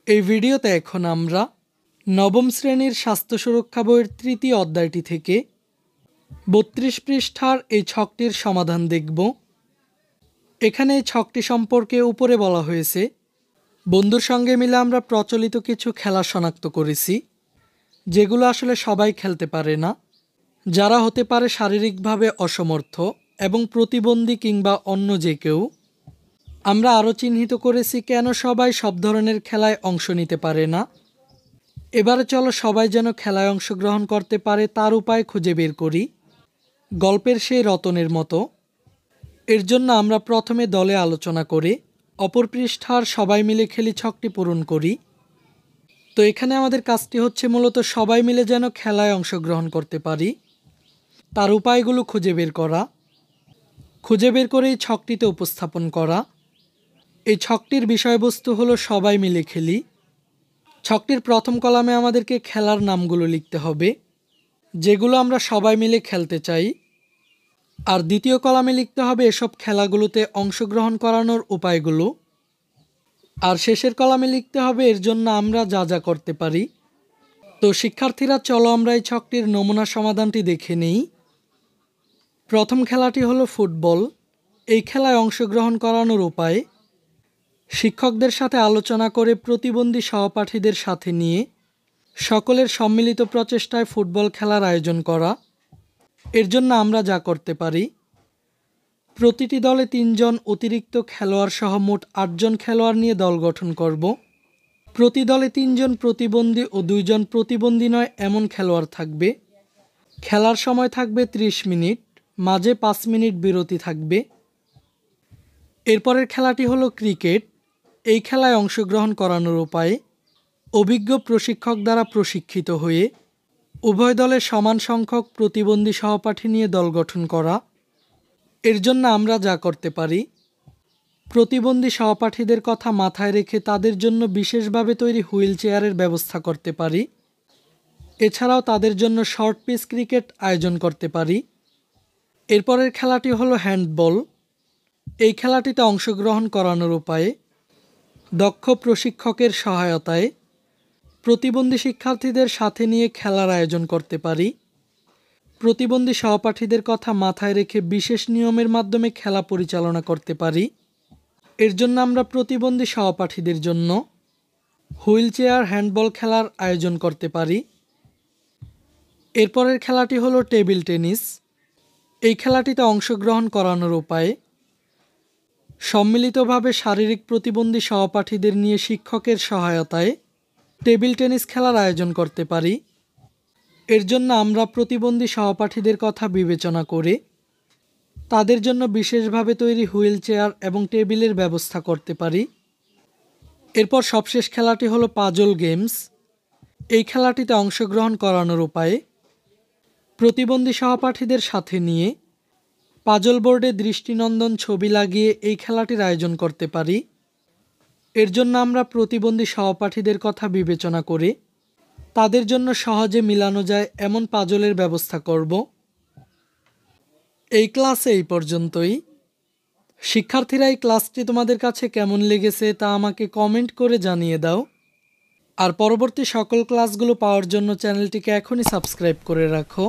এই ভিডিওতে এখন আমরা নবম শ্রেণীর স্বাস্থ্য সুরক্ষা বইয়ের তৃতীয় অধ্যায়টি থেকে ৩২ পৃষ্ঠার এই ছকটির সমাধান দেখব। এখানে এই ছকটি সম্পর্কে উপরে বলা হয়েছে, বন্ধুর সঙ্গে মিলে আমরা প্রচলিত কিছু খেলা শনাক্ত করেছি, যেগুলো আসলে সবাই খেলতে পারে না, যারা হতে পারে শারীরিকভাবে অসমর্থ এবং প্রতিবন্ধী কিংবা অন্য যে কেউ। আমরা আরও চিহ্নিত করেছি কেন সবাই সব ধরনের খেলায় অংশ নিতে পারে না। এবারে চলো সবাই যেন খেলায় অংশগ্রহণ করতে পারে তার উপায় খুঁজে বের করি, গল্পের সেই রতনের মতো। এর জন্য আমরা প্রথমে দলে আলোচনা করে অপর পৃষ্ঠার সবাই মিলে খেলি ছকটি পূরণ করি। তো এখানে আমাদের কাজটি হচ্ছে মূলত সবাই মিলে যেন খেলায় অংশগ্রহণ করতে পারি তার উপায়গুলো খুঁজে বের করা, খুঁজে বের করে এই ছকটিতে উপস্থাপন করা। এই ছকটির বিষয়বস্তু হলো সবাই মিলে খেলি। ছকটির প্রথম কলামে আমাদেরকে খেলার নামগুলো লিখতে হবে, যেগুলো আমরা সবাই মিলে খেলতে চাই। আর দ্বিতীয় কলামে লিখতে হবে এসব খেলাগুলোতে অংশগ্রহণ করানোর উপায়গুলো। আর শেষের কলামে লিখতে হবে এর জন্য আমরা যা যা করতে পারি। তো শিক্ষার্থীরা, চলো আমরা এই ছকটির নমুনা সমাধানটি দেখে নিই। প্রথম খেলাটি হলো ফুটবল। এই খেলায় অংশগ্রহণ করানোর উপায়: শিক্ষকদের সাথে আলোচনা করে প্রতিবন্ধী সহপাঠীদের সাথে নিয়ে সকলের সম্মিলিত প্রচেষ্টায় ফুটবল খেলার আয়োজন করা। এর জন্য আমরা যা করতে পারি, প্রতিটি দলে ৩ জন অতিরিক্ত খেলোয়াড় সহ মোট ৮ জন খেলোয়াড় নিয়ে দল গঠন করব। প্রতি দলে ৩ জন প্রতিবন্ধী ও ২ জন প্রতিবন্ধী নয় এমন খেলোয়াড় থাকবে। খেলার সময় থাকবে ৩০ মিনিট, মাঝে ৫ মিনিট বিরতি থাকবে। এরপরের খেলাটি হলো ক্রিকেট। এই খেলায় অংশগ্রহণ করানোর উপায়: অভিজ্ঞ প্রশিক্ষক দ্বারা প্রশিক্ষিত হয়ে উভয় দলের সমান সংখ্যক প্রতিবন্ধী সহপাঠী নিয়ে দল গঠন করা। এর জন্য আমরা যা করতে পারি, প্রতিবন্ধী সহপাঠীদের কথা মাথায় রেখে তাদের জন্য বিশেষভাবে তৈরি হুইল চেয়ারের ব্যবস্থা করতে পারি। এছাড়াও তাদের জন্য শর্ট পিচ ক্রিকেট আয়োজন করতে পারি। এরপরের খেলাটি হলো হ্যান্ডবল। এই খেলাটিতে অংশগ্রহণ করানোর উপায়ে: দক্ষ প্রশিক্ষকের সহায়তায় প্রতিবন্ধী শিক্ষার্থীদের সাথে নিয়ে খেলার আয়োজন করতে পারি। প্রতিবন্ধী সহপাঠীদের কথা মাথায় রেখে বিশেষ নিয়মের মাধ্যমে খেলা পরিচালনা করতে পারি। এর জন্য আমরা প্রতিবন্ধী সহপাঠীদের জন্য হুইল চেয়ার হ্যান্ডবল খেলার আয়োজন করতে পারি। এরপরের খেলাটি হলো টেবিল টেনিস। এই খেলাটিতে অংশগ্রহণ করানোর উপায়ে: সম্মিলিতভাবে শারীরিক প্রতিবন্ধী সহপাঠীদের নিয়ে শিক্ষকের সহায়তায় টেবিল টেনিস খেলার আয়োজন করতে পারি। এর জন্য আমরা প্রতিবন্ধী সহপাঠীদের কথা বিবেচনা করে তাদের জন্য বিশেষভাবে তৈরি হুইল চেয়ার এবং টেবিলের ব্যবস্থা করতে পারি। এরপর সবশেষ খেলাটি হলো পাজল গেমস। এই খেলাটিতে অংশগ্রহণ করানোর উপায়ে: প্রতিবন্ধী সহপাঠীদের সাথে নিয়ে পাজল বোর্ডে দৃষ্টিনন্দন ছবি লাগিয়ে এই খেলাটির আয়োজন করতে পারি। এর জন্য আমরা প্রতিবন্ধী সহপাঠীদের কথা বিবেচনা করে তাদের জন্য সহজে মিলানো যায় এমন পাজলের ব্যবস্থা করব। এই ক্লাসে এই পর্যন্তই। শিক্ষার্থীরা, এই ক্লাসটি তোমাদের কাছে কেমন লেগেছে তা আমাকে কমেন্ট করে জানিয়ে দাও। আর পরবর্তী সকল ক্লাসগুলো পাওয়ার জন্য চ্যানেলটিকে এখনই সাবস্ক্রাইব করে রাখো।